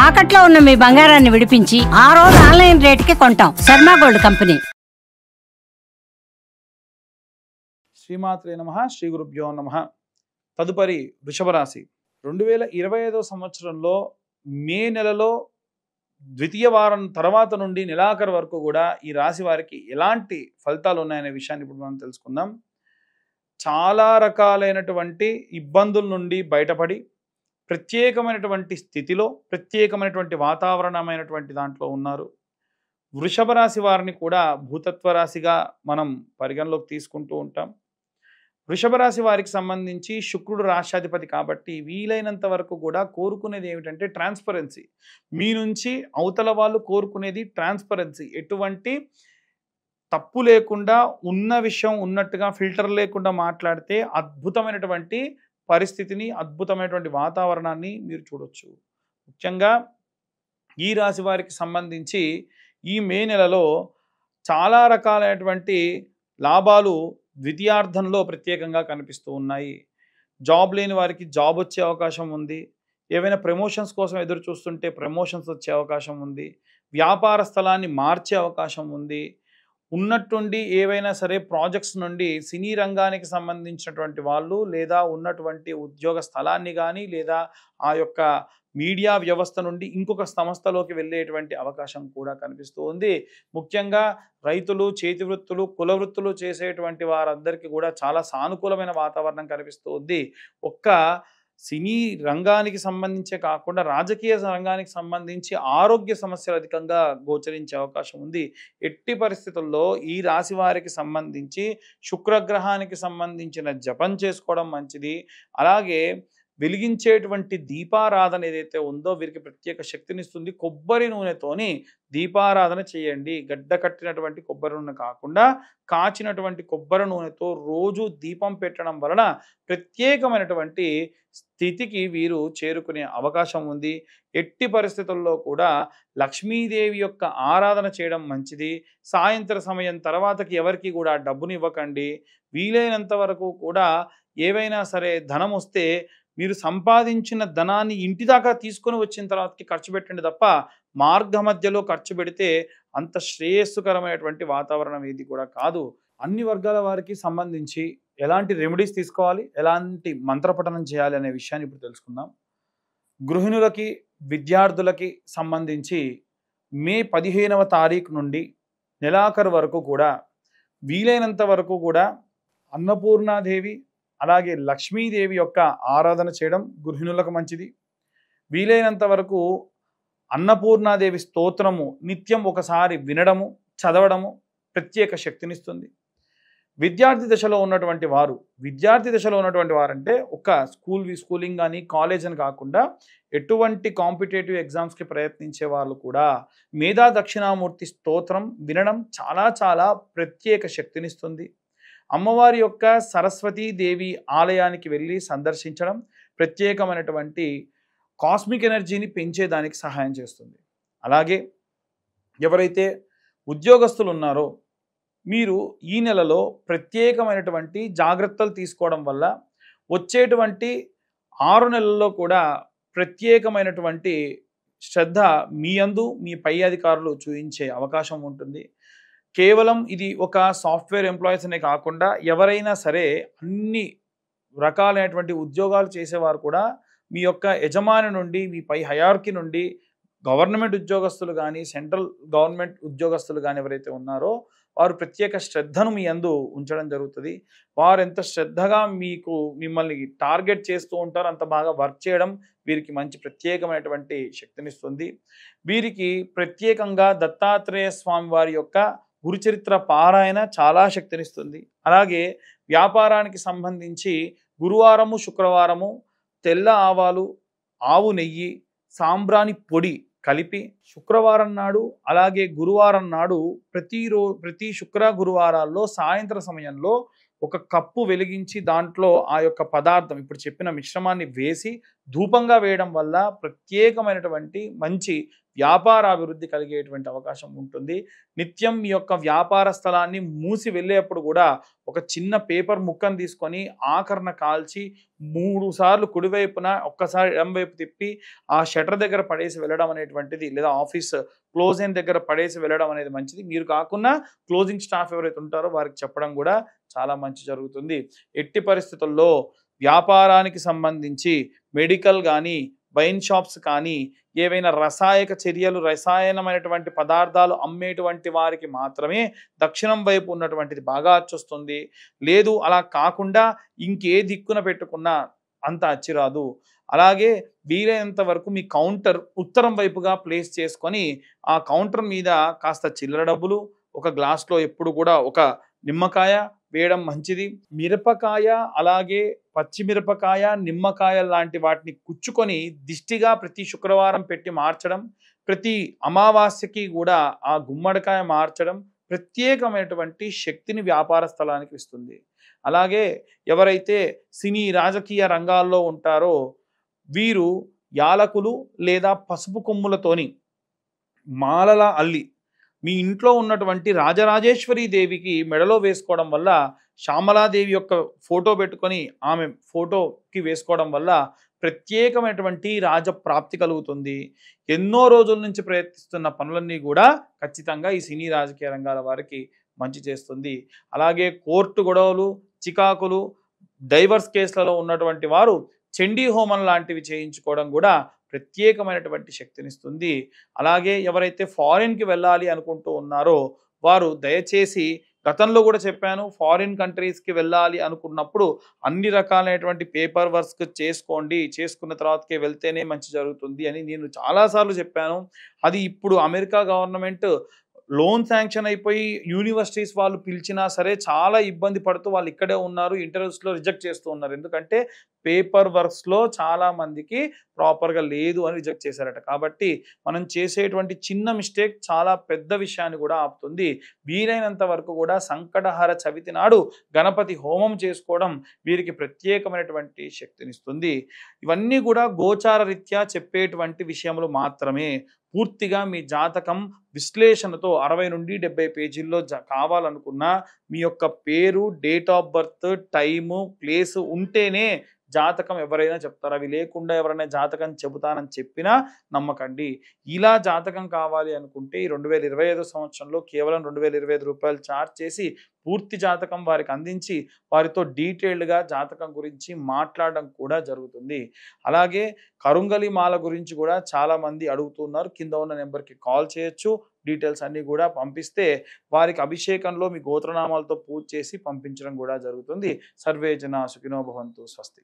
తాకట్లో ఉన్న మీ బంగారాన్ని విడిపించి ఆ రోజు ఆన్లైన్ రేటుకి కొంటాం. Sharma gold company. శ్రీమాత్రే నమః. శ్రీ గురుభ్యో నమః. తదుపరి వృషభ రాశి. 2025 సంవత్సరంలో మే నెలలో ద్వితీయ వారం తర్వాత నుండి నెలాఖరు వరకు కూడా ఈ రాశి వారికి ఎలాంటి ఫలితాలు ఉన్నాయనే విషయాన్ని ఇప్పుడు మనం తెలుసుకుందాం. చాలా రకాలైనటువంటి ఇబ్బందుల నుండి బయటపడి ప్రత్యేకమైనటువంటి స్థితిలో ప్రత్యేకమైనటువంటి వాతావరణమైనటువంటి దాంట్లో ఉన్నారు. వృషభ రాశి వారిని కూడా భూతత్వ రాశిగా మనం పరిగణలోకి తీసుకుంటూ ఉంటాం. వృషభ రాశి వారికి సంబంధించి శుక్రుడు రాష్ట్రాధిపతి కాబట్టి వీలైనంత వరకు కూడా కోరుకునేది ఏమిటంటే ట్రాన్స్పరెన్సీ. మీ నుంచి అవతల వాళ్ళు కోరుకునేది ట్రాన్స్పరెన్సీ. ఎటువంటి తప్పు లేకుండా ఉన్న విషయం ఉన్నట్టుగా ఫిల్టర్ లేకుండా మాట్లాడితే అద్భుతమైనటువంటి పరిస్థితిని అద్భుతమైనటువంటి వాతావరణాన్ని మీరు చూడొచ్చు. ముఖ్యంగా ఈ రాశి వారికి సంబంధించి ఈ మే నెలలో చాలా రకాలైనటువంటి లాభాలు ద్వితీయార్థంలో ప్రత్యేకంగా కనిపిస్తూ ఉన్నాయి. జాబ్ లేని వారికి జాబ్ వచ్చే అవకాశం ఉంది. ఏవైనా ప్రమోషన్స్ కోసం ఎదురు చూస్తుంటే ప్రమోషన్స్ వచ్చే అవకాశం ఉంది. వ్యాపార స్థలాన్ని మార్చే అవకాశం ఉంది. ఉన్నట్టుండి ఏవైనా సరే ప్రాజెక్ట్స్ నుండి సినీ రంగానికి సంబంధించినటువంటి వాళ్ళు లేదా ఉన్నటువంటి ఉద్యోగ స్థలాన్ని కానీ లేదా ఆ యొక్క మీడియా వ్యవస్థ నుండి ఇంకొక సంస్థలోకి వెళ్ళేటువంటి అవకాశం కూడా కనిపిస్తూ ఉంది. ముఖ్యంగా రైతులు, చేతి వృత్తులు, కుల వృత్తులు చేసేటువంటి వారందరికీ కూడా చాలా సానుకూలమైన వాతావరణం కనిపిస్తూ ఉంది. ఒక్క సినీ రంగానికి సంబంధించే కాకుండా రాజకీయ రంగానికి సంబంధించి ఆరోగ్య సమస్యలు అధికంగా గోచరించే అవకాశం ఉంది. ఎట్టి పరిస్థితుల్లో ఈ రాశి వారికి సంబంధించి శుక్రగ్రహానికి సంబంధించిన జపం చేసుకోవడం మంచిది. అలాగే వెలిగించేటువంటి దీపారాధన ఏదైతే ఉందో వీరికి ప్రత్యేక శక్తినిస్తుంది. కొబ్బరి నూనెతోని దీపారాధన చేయండి. గడ్డ కట్టినటువంటి కొబ్బరి నూనె కాకుండా కాచినటువంటి కొబ్బరి నూనెతో రోజు దీపం పెట్టడం వలన ప్రత్యేకమైనటువంటి స్థితికి వీరు చేరుకునే అవకాశం ఉంది. ఎట్టి పరిస్థితుల్లో కూడా లక్ష్మీదేవి యొక్క ఆరాధన చేయడం మంచిది. సాయంత్ర సమయం తర్వాతకి ఎవరికి కూడా డబ్బుని ఇవ్వకండి. వీలైనంత వరకు కూడా ఏవైనా సరే ధనం వస్తే మీరు సంపాదించిన ధనాన్ని ఇంటి దాకా తీసుకొని వచ్చిన తర్వాతకి ఖర్చు పెట్టండి తప్ప మార్గ మధ్యలో ఖర్చు పెడితే అంత శ్రేయస్సుకరమైనటువంటి వాతావరణం ఏది కూడా కాదు. అన్ని వర్గాల వారికి సంబంధించి ఎలాంటి రెమెడీస్ తీసుకోవాలి, ఎలాంటి మంత్రపఠనం చేయాలి అనే విషయాన్ని ఇప్పుడు తెలుసుకుందాం. గృహిణులకి, విద్యార్థులకి సంబంధించి మే 15వ తారీఖు నుండి నెలాఖరు వరకు కూడా వీలైనంత వరకు కూడా అన్నపూర్ణాదేవి అలాగే లక్ష్మీదేవి యొక్క ఆరాధన చేయడం గృహిణులకు మంచిది. వీలైనంత వరకు అన్నపూర్ణాదేవి స్తోత్రము నిత్యం ఒకసారి వినడము, చదవడము ప్రత్యేక శక్తినిస్తుంది. విద్యార్థి దశలో ఉన్నటువంటి వారంటే ఒక స్కూలింగ్ కానీ కాలేజ్ అని కాకుండా ఎటువంటి కాంపిటేటివ్ ఎగ్జామ్స్కి ప్రయత్నించే వాళ్ళు కూడా మేధా దక్షిణామూర్తి స్తోత్రం వినడం చాలా చాలా ప్రత్యేక శక్తినిస్తుంది. అమ్మవారి యొక్క సరస్వతీదేవి ఆలయానికి వెళ్ళి సందర్శించడం ప్రత్యేకమైనటువంటి కాస్మిక్ ఎనర్జీని పెంచేదానికి సహాయం చేస్తుంది. అలాగే ఎవరైతే ఉద్యోగస్తులు ఉన్నారో మీరు ఈ నెలలో ప్రత్యేకమైనటువంటి జాగ్రత్తలు తీసుకోవడం వల్ల వచ్చేటువంటి 6 నెలల్లో కూడా ప్రత్యేకమైనటువంటి శ్రద్ధ మీ యందు మీ పై అధికారులు చూపించే అవకాశం ఉంటుంది. కేవలం ఇది ఒక సాఫ్ట్వేర్ ఎంప్లాయీస్ అనే కాకుండా ఎవరైనా సరే అన్ని రకాలైనటువంటి ఉద్యోగాలు చేసేవారు కూడా మీ యొక్క యజమాని నుండి మీ పై హయార్కీ నుండి గవర్నమెంట్ ఉద్యోగస్తులు కానీ సెంట్రల్ గవర్నమెంట్ ఉద్యోగస్తులు కానీ ఎవరైతే ఉన్నారో వారు ప్రత్యేక శ్రద్ధను మీ యందు ఉంచడం జరుగుతుంది. వారు ఎంత శ్రద్ధగా మిమ్మల్ని టార్గెట్ చేస్తూ ఉంటారో అంత బాగా వర్క్ చేయడం వీరికి మంచి ప్రత్యేకమైనటువంటి శక్తినిస్తుంది. వీరికి ప్రత్యేకంగా దత్తాత్రేయ స్వామి వారి యొక్క గురుచరిత్ర పారాయణ చాలా శక్తినిస్తుంది. అలాగే వ్యాపారానికి సంబంధించి గురువారము, శుక్రవారము తెల్ల ఆవాలు, ఆవు నెయ్యి, సాంబ్రాణి పొడి కలిపి శుక్రవారం నాడు అలాగే గురువారం నాడు ప్రతి శుక్ర గురువారాల్లో సాయంత్ర సమయంలో ఒక కప్పు వెలిగించి దాంట్లో ఆ యొక్క పదార్థం ఇప్పుడు చెప్పిన మిశ్రమాన్ని వేసి ధూపంగా వేయడం వల్ల ప్రత్యేకమైనటువంటి మంచి వ్యాపార అభివృద్ధి కలిగేటువంటి అవకాశం ఉంటుంది. నిత్యం మీ యొక్క వ్యాపార స్థలాన్ని మూసి వెళ్ళేప్పుడు కూడా ఒక చిన్న పేపర్ ముక్కను తీసుకొని ఆకరణ కాల్చి 3 సార్లు కుడివైపున ఒక్కసారి ఎడమవైపు తిప్పి ఆ షటర్ దగ్గర పడేసి వెళ్ళడం అనేటువంటిది, లేదా ఆఫీస్ క్లోజ్ అయిన దగ్గర పడేసి వెళ్ళడం అనేది మంచిది. మీరు కాకుండా క్లోజింగ్ స్టాఫ్ ఎవరైతే ఉంటారో వారికి చెప్పడం కూడా చాలా మంచి జరుగుతుంది. ఎట్టి పరిస్థితుల్లో వ్యాపారానికి సంబంధించి మెడికల్ కానీ, వైన్ షాప్స్ కానీ, ఏవైనా రసాయక చర్యలు, రసాయనమైనటువంటి పదార్థాలు అమ్మేటువంటి వారికి మాత్రమే దక్షిణం వైపు ఉన్నటువంటిది బాగా అచ్చొస్తుంది. లేదు అలా కాకుండా ఇంకే దిక్కున పెట్టుకున్నా అంత అచ్చిరాదు. అలాగే వీలైనంత వరకు మీ కౌంటర్ ఉత్తరం వైపుగా ప్లేస్ చేసుకొని ఆ కౌంటర్ మీద కాస్త చిల్లర డబ్బులు, ఒక గ్లాస్లో ఎప్పుడు కూడా ఒక నిమ్మకాయ వేయడం మంచిది. మిరపకాయ, అలాగే పచ్చిమిరపకాయ, నిమ్మకాయ లాంటి వాటిని కుచ్చుకొని దిష్టిగా ప్రతి శుక్రవారం పెట్టి మార్చడం, ప్రతి అమావాస్యకి కూడా ఆ గుమ్మడికాయ మార్చడం ప్రత్యేకమైనటువంటి శక్తిని వ్యాపార స్థలానికి ఇస్తుంది. అలాగే ఎవరైతే సినీ రాజకీయ రంగాల్లో ఉంటారో వీరు యాలకులు లేదా పసుపు కొమ్ములతోని మాలలా అల్లి మీ ఇంట్లో ఉన్నటువంటి రాజరాజేశ్వరి దేవికి మెడలో వేసుకోవడం వల్ల, శ్యామలాదేవి యొక్క ఫోటో పెట్టుకొని ఆమె ఫోటోకి వేసుకోవడం వల్ల ప్రత్యేకమైనటువంటి రాజప్రాప్తి కలుగుతుంది. ఎన్నో రోజుల నుంచి ప్రయత్నిస్తున్న పనులన్నీ కూడా ఖచ్చితంగా ఈ సినీ రాజకీయ రంగాల వారికి మంచి చేస్తుంది. అలాగే కోర్టు గొడవలు, చికాకులు, డైవర్స్ కేసులలో ఉన్నటువంటి వారు చండీ హోమం లాంటివి చేయించుకోవడం కూడా ప్రత్యేకమైనటువంటి శక్తినిస్తుంది. అలాగే ఎవరైతే ఫారిన్కి వెళ్ళాలి అనుకుంటూ ఉన్నారో వారు దయచేసి, గతంలో కూడా చెప్పాను, ఫారిన్ కంట్రీస్కి వెళ్ళాలి అనుకున్నప్పుడు అన్ని రకాలైనటువంటి పేపర్ వర్క్స్ చేసుకోండి, చేసుకున్న తర్వాతకే వెళ్తేనే మంచి జరుగుతుంది అని నేను చాలాసార్లు చెప్పాను. అది ఇప్పుడు అమెరికా గవర్నమెంట్ లోన్ శాంక్షన్ అయిపోయి యూనివర్సిటీస్ వాళ్ళు పిలిచినా సరే చాలా ఇబ్బంది పడుతూ వాళ్ళు ఇక్కడే ఉన్నారు, ఇంటర్వ్యూస్లో రిజెక్ట్ చేస్తూ ఉన్నారు. ఎందుకంటే పేపర్ వర్క్స్లో చాలా మందికి ప్రాపర్గా లేదు అని రిజెక్ట్ చేశారట. కాబట్టి మనం చేసేటువంటి చిన్న మిస్టేక్ చాలా పెద్ద విషయాన్ని కూడా ఆపుతుంది. వీలైనంత వరకు కూడా సంకటహర చవితి నాడు గణపతి హోమం చేసుకోవడం వీరికి ప్రత్యేకమైనటువంటి శక్తినిస్తుంది. ఇవన్నీ కూడా గోచార రీత్యా చెప్పేటువంటి విషయములు మాత్రమే. పూర్తిగా మీ జాతకం విశ్లేషణతో 60 నుండి 70 పేజీల్లో కావాలనుకున్నా మీ యొక్క పేరు, date of birth, time, place ఉంటేనే జాతకం ఎవరైనా చెప్తారు. అవి లేకుండా ఎవరైనా జాతకం చెబుతానని చెప్పినా నమ్మకండి. ఇలా జాతకం కావాలి అనుకుంటే ఈ 2025 సంవత్సరంలో కేవలం 2025 రూపాయలు ఛార్జ్ చేసి పూర్తి జాతకం వారికి అందించి వారితో డీటెయిల్డ్గా జాతకం గురించి మాట్లాడడం కూడా జరుగుతుంది. అలాగే కరుంగలి మాల గురించి కూడా చాలామంది అడుగుతున్నారు. కింద ఉన్న నెంబర్కి కాల్ చేయొచ్చు. డీటెయిల్స్ అన్నీ కూడా పంపిస్తే వారికి అభిషేకంలో మీ గోత్రనామాలతో పూజ చేసి పంపించడం కూడా జరుగుతుంది. సర్వే జన సుఖినో భవంతు. స్వస్తి.